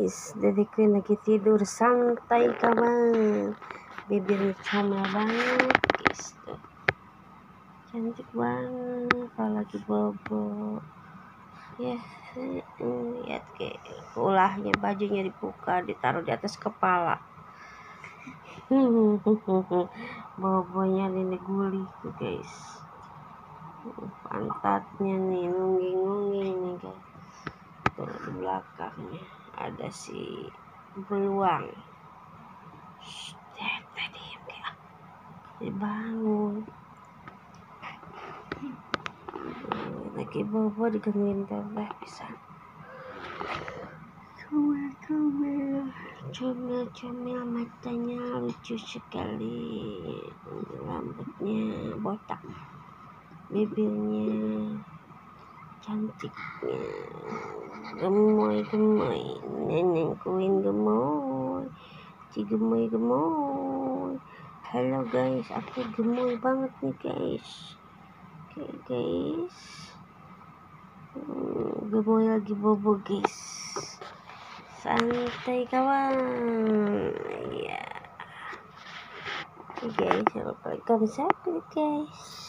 guys, Dede Queen lagi tidur santai kawan. Bibirnya comel banget guys tuh. Cantik banget kalau lagi bobo. Ya, lihat kayak ulahnya, bajunya dibuka, ditaruh di atas kepala. Bobonya ini guli tuh guys. Pantatnya nih nungging-nungging nih guys. Tuh di belakangnya ada si beruang. Tadi dibangun lagi bobo digangguin teteh bisa. Comel matanya lucu sekali, rambutnya botak, bibirnya cantiknya gemoy Nenek Queen gemoy, si gemoy. Halo guys, aku gemoy banget nih guys. Oke guys, gemoy lagi bobo guys, santai kawan. Ya, oke guys, assalamualaikum guys.